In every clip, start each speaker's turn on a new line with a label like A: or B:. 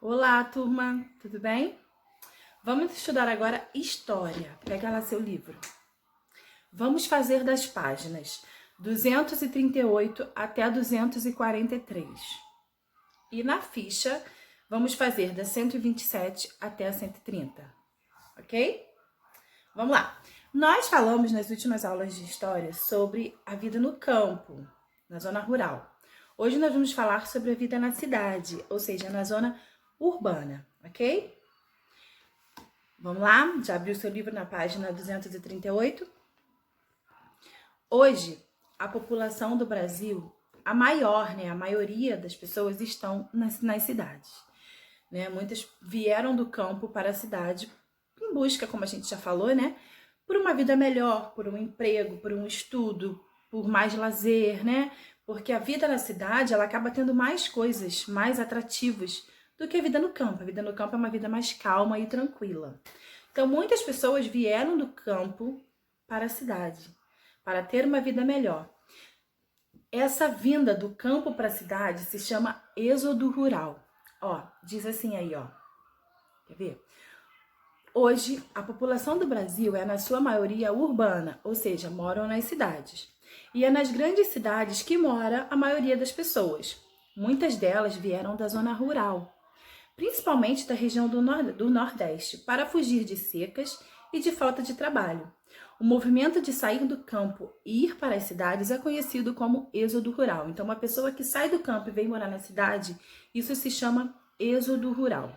A: Olá, turma, tudo bem? Vamos estudar agora História. Pega lá seu livro. Vamos fazer das páginas 238 até 243. E na ficha, vamos fazer da 127 até a 130, ok? Vamos lá. Nós falamos nas últimas aulas de História sobre a vida no campo, na zona rural. Hoje nós vamos falar sobre a vida na cidade, ou seja, na zona urbana, ok? Vamos lá? Já abriu seu livro na página 238? Hoje, a população do Brasil, a maioria das pessoas estão nas cidades. Muitas vieram do campo para a cidade em busca, como a gente já falou, por uma vida melhor, por um emprego, por um estudo, por mais lazer, Porque a vida na cidade, ela acaba tendo mais coisas, mais atrativos do que a vida no campo. A vida no campo é uma vida mais calma e tranquila. Então, muitas pessoas vieram do campo para a cidade, para ter uma vida melhor. Essa vinda do campo para a cidade se chama êxodo rural. Diz assim aí, Quer ver? Hoje, a população do Brasil é, na sua maioria, urbana, ou seja, moram nas cidades. E é nas grandes cidades que mora a maioria das pessoas. Muitas delas vieram da zona rural, principalmente da região do Nordeste, para fugir de secas e de falta de trabalho. O movimento de sair do campo e ir para as cidades é conhecido como êxodo rural. Então, uma pessoa que sai do campo e vem morar na cidade, isso se chama êxodo rural.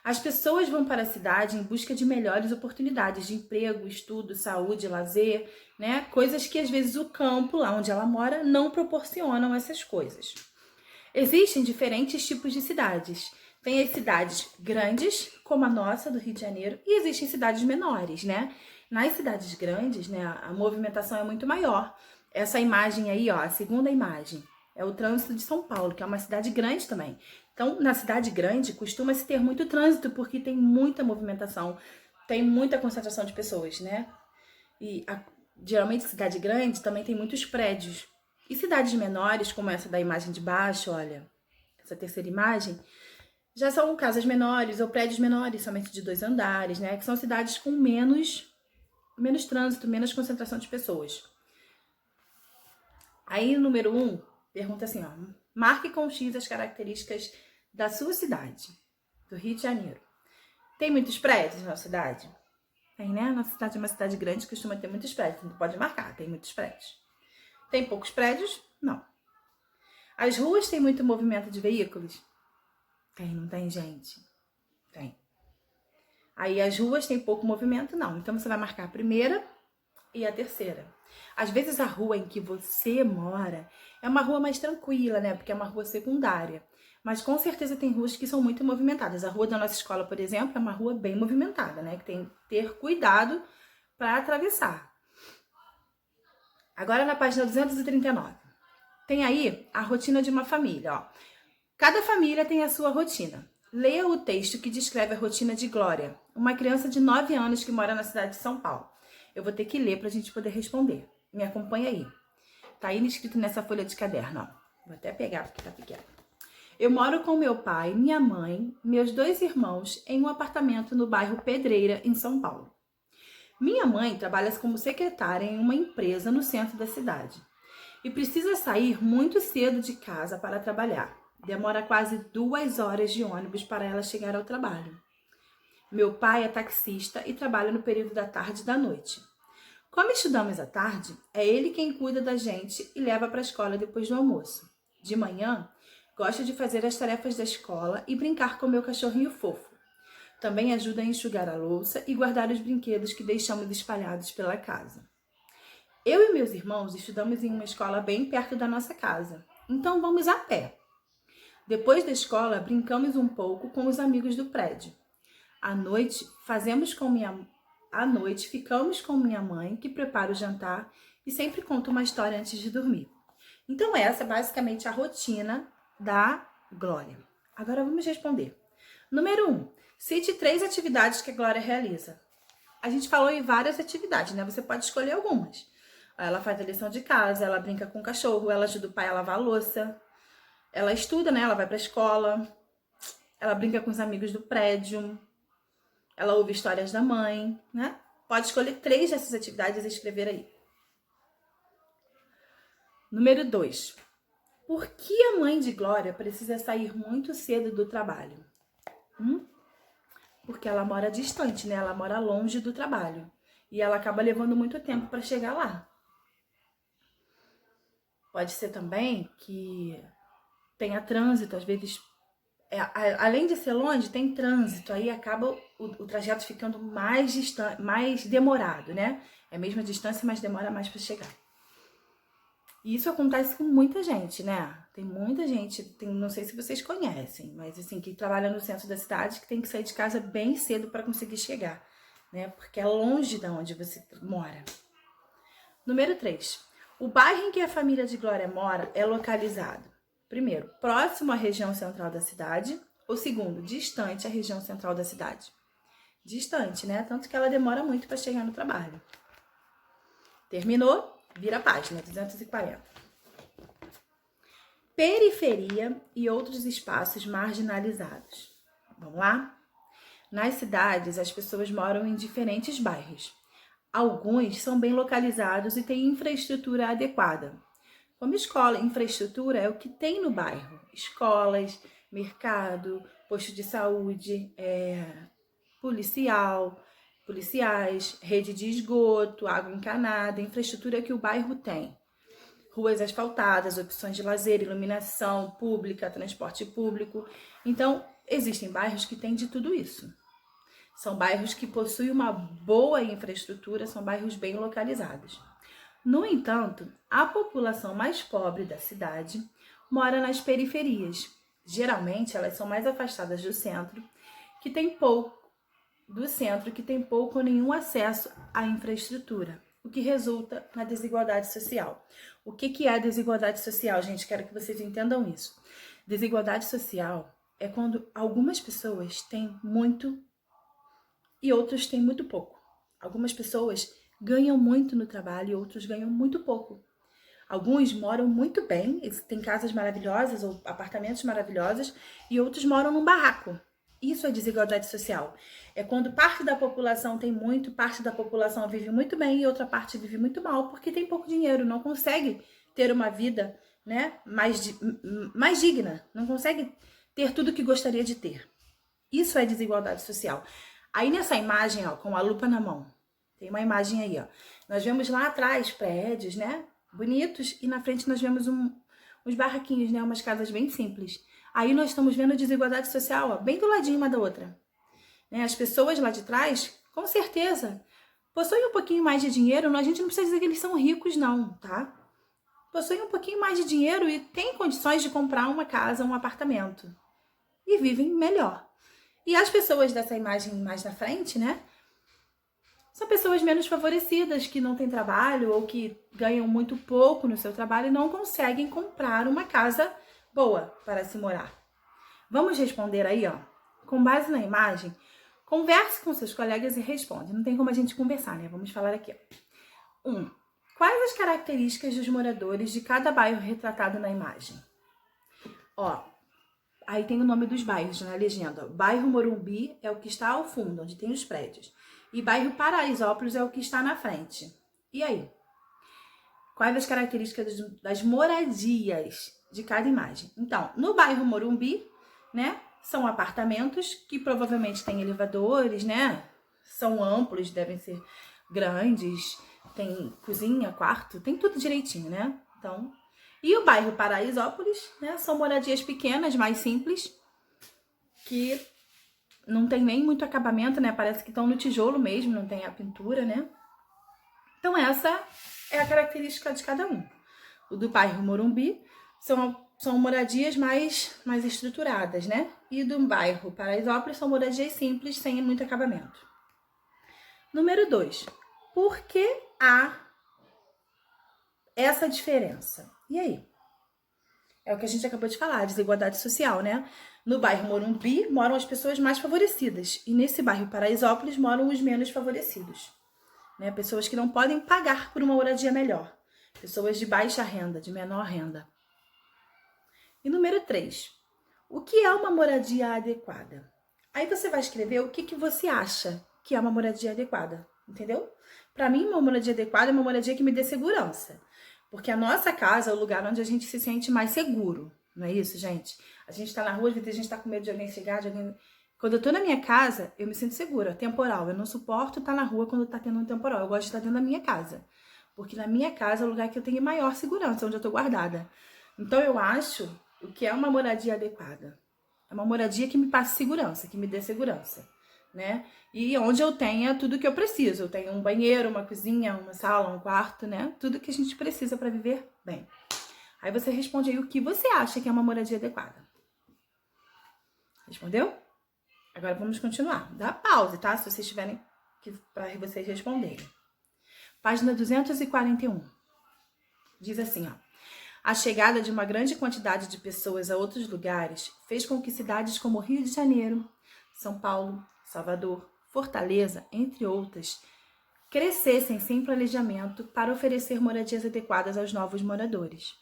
A: As pessoas vão para a cidade em busca de melhores oportunidades de emprego, estudo, saúde, lazer, Coisas que às vezes o campo, lá onde ela mora, não proporcionam essas coisas. Existem diferentes tipos de cidades. Tem as cidades grandes, como a nossa, do Rio de Janeiro, e existem cidades menores, Nas cidades grandes, a movimentação é muito maior. Essa imagem aí, a segunda imagem, é o trânsito de São Paulo, que é uma cidade grande também. Então, na cidade grande, costuma-se ter muito trânsito, porque tem muita movimentação, tem muita concentração de pessoas, E geralmente, cidade grande também tem muitos prédios. E cidades menores, como essa da imagem de baixo, olha, essa terceira imagem, já são casas menores ou prédios menores, somente de 2 andares, Que são cidades com menos trânsito, menos concentração de pessoas. Aí, no número 1, pergunta assim, marque com X as características da sua cidade, do Rio de Janeiro. Tem muitos prédios na cidade? Tem, Nossa cidade é uma cidade grande, costuma ter muitos prédios. Então pode marcar, tem muitos prédios. Tem poucos prédios? Não. As ruas têm muito movimento de veículos? Tem, não tem, gente? Tem. Aí as ruas têm pouco movimento? Não. Então você vai marcar a primeira e a terceira. Às vezes a rua em que você mora é uma rua mais tranquila, Porque é uma rua secundária. Mas com certeza tem ruas que são muito movimentadas. A rua da nossa escola, por exemplo, é uma rua bem movimentada, Que tem que ter cuidado para atravessar. Agora na página 239. Tem aí a rotina de uma família, Cada família tem a sua rotina. Leia o texto que descreve a rotina de Glória, uma criança de 9 anos que mora na cidade de São Paulo. Eu vou ter que ler para a gente poder responder. Me acompanha aí. Tá aí escrito nessa folha de caderno, Vou até pegar porque tá pequeno. Eu moro com meu pai, minha mãe, meus 2 irmãos em um apartamento no bairro Pedreira, em São Paulo. Minha mãe trabalha como secretária em uma empresa no centro da cidade e precisa sair muito cedo de casa para trabalhar. Demora quase 2 horas de ônibus para ela chegar ao trabalho. Meu pai é taxista e trabalha no período da tarde e da noite. Como estudamos à tarde, é ele quem cuida da gente e leva para a escola depois do almoço. De manhã, gosto de fazer as tarefas da escola e brincar com meu cachorrinho fofo. Também ajuda a enxugar a louça e guardar os brinquedos que deixamos espalhados pela casa. Eu e meus irmãos estudamos em uma escola bem perto da nossa casa, então vamos a pé. Depois da escola, brincamos um pouco com os amigos do prédio. À noite, ficamos com minha mãe, que prepara o jantar e sempre conta uma história antes de dormir. Então essa é basicamente a rotina da Glória. Agora vamos responder. Número 1. Cite 3 atividades que a Glória realiza. A gente falou em várias atividades, Você pode escolher algumas. Ela faz a lição de casa, ela brinca com o cachorro, ela ajuda o pai a lavar a louça. Ela estuda, Ela vai para a escola. ela brinca com os amigos do prédio, ela ouve histórias da mãe, né? Pode escolher 3 dessas atividades e escrever aí. Número 2. Por que a mãe de Glória precisa sair muito cedo do trabalho? Porque ela mora distante, né? Ela mora longe do trabalho. E ela acaba levando muito tempo para chegar lá. Pode ser também que tenha trânsito, às vezes, além de ser longe, tem trânsito, aí acaba o trajeto ficando mais distante, mais demorado, né? É a mesma distância, mas demora mais para chegar. E isso acontece com muita gente, né? Tem muita gente, não sei se vocês conhecem, mas assim, que trabalha no centro da cidade, que tem que sair de casa bem cedo para conseguir chegar, né? Porque é longe de onde você mora. Número 3. O bairro em que a família de Glória mora é localizado, primeiro, próximo à região central da cidade, ou segundo, distante à região central da cidade. Distante, né? Tanto que ela demora muito para chegar no trabalho. Terminou? Vira a página, 240. Periferia e outros espaços marginalizados. Vamos lá? Nas cidades, as pessoas moram em diferentes bairros. Alguns são bem localizados e têm infraestrutura adequada. Como escola, infraestrutura é o que tem no bairro. Escolas, mercado, posto de saúde, policiais, rede de esgoto, água encanada, infraestrutura que o bairro tem. Ruas asfaltadas, opções de lazer, iluminação pública, transporte público. Então, existem bairros que têm de tudo isso. São bairros que possuem uma boa infraestrutura, são bairros bem localizados. No entanto, a população mais pobre da cidade mora nas periferias. Geralmente, elas são mais afastadas do centro, que tem pouco ou nenhum acesso à infraestrutura, o que resulta na desigualdade social. O que é a desigualdade social, gente? Quero que vocês entendam isso. Desigualdade social é quando algumas pessoas têm muito e outros têm muito pouco. Algumas pessoas ganham muito no trabalho e outros ganham muito pouco. Alguns moram muito bem, têm casas maravilhosas ou apartamentos maravilhosos, e outros moram num barraco. Isso é desigualdade social. É quando parte da população tem muito, parte da população vive muito bem e outra parte vive muito mal, porque tem pouco dinheiro, não consegue ter uma vida, né, mais digna, não consegue ter tudo que gostaria de ter. Isso é desigualdade social. Aí nessa imagem, ó, com a lupa na mão, tem uma imagem aí, ó. Nós vemos lá atrás prédios, né, bonitos, e na frente nós vemos uns barraquinhos, né, umas casas bem simples. Aí nós estamos vendo desigualdade social, ó, bem do ladinho uma da outra. Né, as pessoas lá de trás, com certeza, possuem um pouquinho mais de dinheiro, a gente não precisa dizer que eles são ricos não, tá? Possuem um pouquinho mais de dinheiro e têm condições de comprar uma casa, um apartamento. E vivem melhor. E as pessoas dessa imagem mais na frente, né? São pessoas menos favorecidas, que não têm trabalho ou que ganham muito pouco no seu trabalho e não conseguem comprar uma casa boa para se morar. Vamos responder aí, ó. Com base na imagem, converse com seus colegas e responde. Não tem como a gente conversar, né? Vamos falar aqui, ó. 1. Quais as características dos moradores de cada bairro retratado na imagem? Ó, aí tem o nome dos bairros na legenda. Bairro Morumbi é o que está ao fundo, onde tem os prédios. E bairro Paraisópolis é o que está na frente. E aí? Quais as características das moradias de cada imagem? Então, no bairro Morumbi, né, são apartamentos que provavelmente têm elevadores, né? São amplos, devem ser grandes, tem cozinha, quarto, tem tudo direitinho, né? Então, e o bairro Paraisópolis, né, são moradias pequenas, mais simples, que não tem nem muito acabamento, né? Parece que estão no tijolo mesmo, não tem a pintura, né? Então essa é a característica de cada um. O do bairro Morumbi são moradias mais estruturadas, né? E do bairro Paraisópolis são moradias simples, sem muito acabamento. Número 2. Por que há essa diferença? E aí? É o que a gente acabou de falar, desigualdade social, né? No bairro Morumbi moram as pessoas mais favorecidas e nesse bairro Paraisópolis moram os menos favorecidos, né? Pessoas que não podem pagar por uma moradia melhor, pessoas de baixa renda, de menor renda. E número 3, O que é uma moradia adequada? Aí você vai escrever o que você acha que é uma moradia adequada, entendeu? Para mim, uma moradia adequada é uma moradia que me dê segurança. Porque a nossa casa é o lugar onde a gente se sente mais seguro, não é isso, gente? A gente tá na rua, às vezes a gente tá com medo de alguém chegar, de alguém... Quando eu tô na minha casa, eu me sinto segura, temporal. Eu não suporto estar na rua quando tá tendo um temporal. Eu gosto de estar dentro da minha casa. Porque na minha casa é o lugar que eu tenho maior segurança, onde eu tô guardada. Então eu acho o que é uma moradia adequada. É uma moradia que me passe segurança, que me dê segurança, né? E onde eu tenha tudo que eu preciso. Eu tenho um banheiro, uma cozinha, uma sala, um quarto, né? Tudo que a gente precisa para viver bem. Aí você responde aí o que você acha que é uma moradia adequada. Respondeu? Agora vamos continuar. Dá pause, tá? Se vocês tiverem que para vocês responderem. Página 241. Diz assim, ó. A chegada de uma grande quantidade de pessoas a outros lugares fez com que cidades como Rio de Janeiro, São Paulo, Salvador, Fortaleza, entre outras, crescessem sem planejamento para oferecer moradias adequadas aos novos moradores.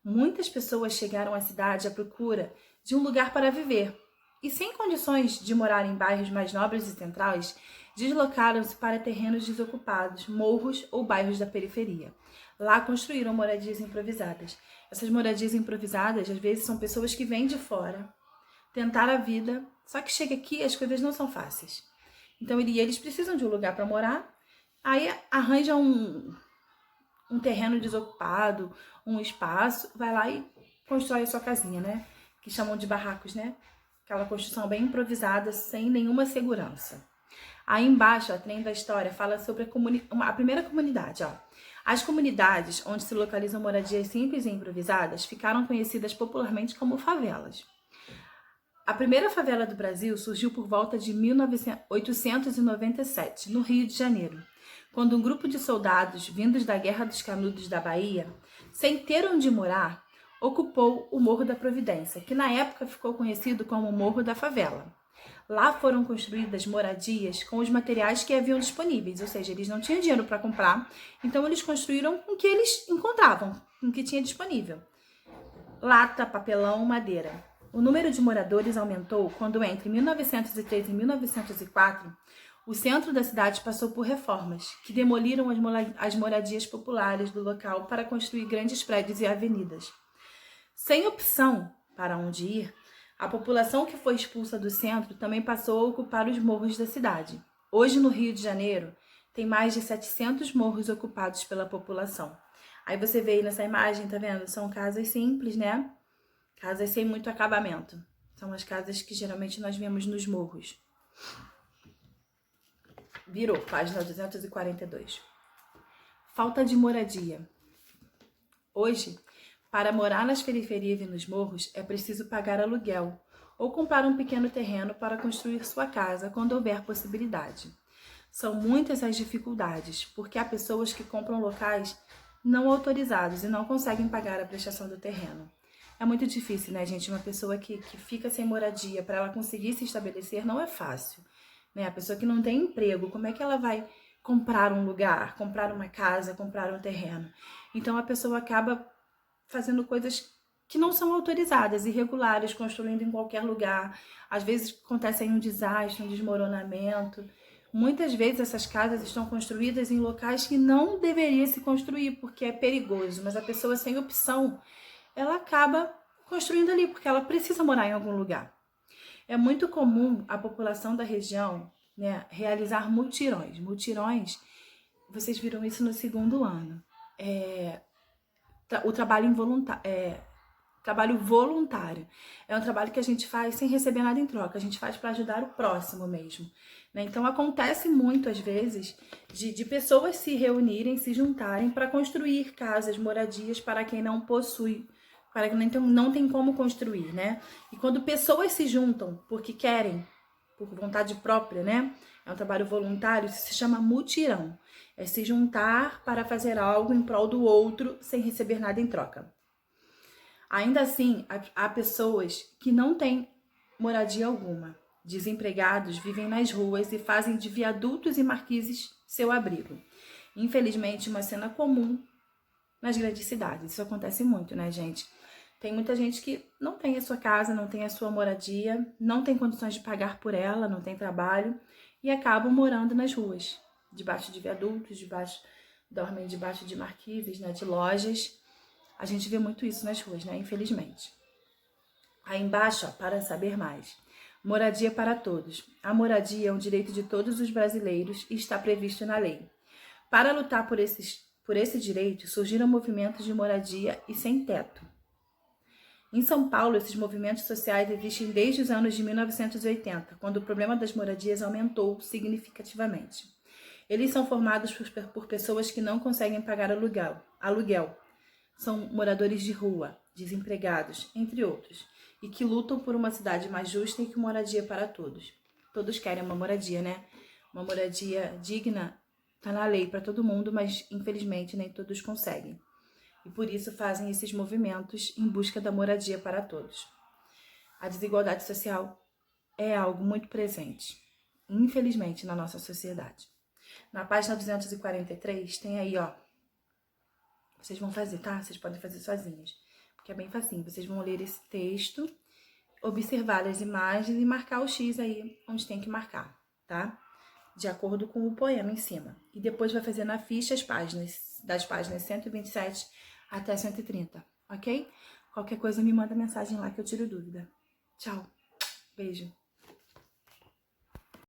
A: Muitas pessoas chegaram à cidade à procura de um lugar para viver e, sem condições de morar em bairros mais nobres e centrais, deslocaram-se para terrenos desocupados, morros ou bairros da periferia. Lá construíram moradias improvisadas. Essas moradias improvisadas, às vezes, são pessoas que vêm de fora tentar a vida, só que chega aqui as coisas não são fáceis. Então, eles precisam de um lugar para morar, aí arranjam um terreno desocupado, um espaço, vai lá e constrói a sua casinha, né? Que chamam de barracos, né? Aquela construção bem improvisada, sem nenhuma segurança. Aí embaixo, a trem da história, fala sobre a primeira comunidade, ó. As comunidades onde se localizam moradias simples e improvisadas ficaram conhecidas popularmente como favelas. A primeira favela do Brasil surgiu por volta de 1897, no Rio de Janeiro, quando um grupo de soldados vindos da Guerra dos Canudos da Bahia, sem ter onde morar, ocupou o Morro da Providência, que na época ficou conhecido como Morro da Favela. Lá foram construídas moradias com os materiais que haviam disponíveis, ou seja, eles não tinham dinheiro para comprar, então eles construíram com o que eles encontravam, com o que tinha disponível. Lata, papelão, madeira. O número de moradores aumentou quando, entre 1903 e 1904, o centro da cidade passou por reformas, que demoliram as moradias populares do local para construir grandes prédios e avenidas. Sem opção para onde ir, a população que foi expulsa do centro também passou a ocupar os morros da cidade. Hoje, no Rio de Janeiro, tem mais de 700 morros ocupados pela população. Aí você vê aí nessa imagem, tá vendo? São casas simples, né? Casas sem muito acabamento. São as casas que geralmente nós vemos nos morros. Virou, página 242. Falta de moradia. Hoje, para morar nas periferias e nos morros, é preciso pagar aluguel ou comprar um pequeno terreno para construir sua casa quando houver possibilidade. São muitas as dificuldades, porque há pessoas que compram locais não autorizados e não conseguem pagar a prestação do terreno. É muito difícil, né, gente? Uma pessoa que fica sem moradia, para ela conseguir se estabelecer, não é fácil. Né? A pessoa que não tem emprego, como é que ela vai comprar um lugar, comprar uma casa, comprar um terreno? Então, a pessoa acaba fazendo coisas que não são autorizadas, irregulares, construindo em qualquer lugar. Às vezes acontece aí um desastre, um desmoronamento. Muitas vezes essas casas estão construídas em locais que não deveria se construir, porque é perigoso. Mas a pessoa sem opção, ela acaba construindo ali, porque ela precisa morar em algum lugar. É muito comum a população da região, né, realizar mutirões. Mutirões, vocês viram isso no segundo ano. O trabalho trabalho voluntário. É um trabalho que a gente faz sem receber nada em troca. A gente faz para ajudar o próximo mesmo. Né? Então, acontece muito, às vezes, de pessoas se reunirem, se juntarem para construir casas, moradias para quem não possui, para quem não tem como construir, né? E quando pessoas se juntam porque querem, por vontade própria, né? É um trabalho voluntário, isso se chama mutirão. É se juntar para fazer algo em prol do outro sem receber nada em troca. Ainda assim, há pessoas que não têm moradia alguma. Desempregados vivem nas ruas e fazem de viadutos e marquises seu abrigo. Infelizmente, uma cena comum nas grandes cidades. Isso acontece muito, né, gente? Tem muita gente que não tem a sua casa, não tem a sua moradia, não tem condições de pagar por ela, não tem trabalho e acabam morando nas ruas, debaixo de viadutos, dormem debaixo de marquises, né, de lojas. A gente vê muito isso nas ruas, né, infelizmente. Aí embaixo, ó, para saber mais. Moradia para todos. A moradia é um direito de todos os brasileiros e está previsto na lei. Para lutar por esse direito, surgiram movimentos de moradia e sem teto. Em São Paulo, esses movimentos sociais existem desde os anos de 1980, quando o problema das moradias aumentou significativamente. Eles são formados por pessoas que não conseguem pagar aluguel. São moradores de rua, desempregados, entre outros, e que lutam por uma cidade mais justa e com moradia para todos. Todos querem uma moradia, né? Uma moradia digna está na lei para todo mundo, mas infelizmente nem todos conseguem. E por isso fazem esses movimentos em busca da moradia para todos. A desigualdade social é algo muito presente, infelizmente, na nossa sociedade. Na página 243 tem aí, ó. Vocês vão fazer, tá? Vocês podem fazer sozinhos, porque é bem facinho. Vocês vão ler esse texto, observar as imagens e marcar o X aí onde tem que marcar, tá? De acordo com o poema em cima. E depois vai fazer na ficha as páginas, das páginas 127 até 130, ok? Qualquer coisa me manda mensagem lá que eu tiro dúvida. Tchau. Beijo.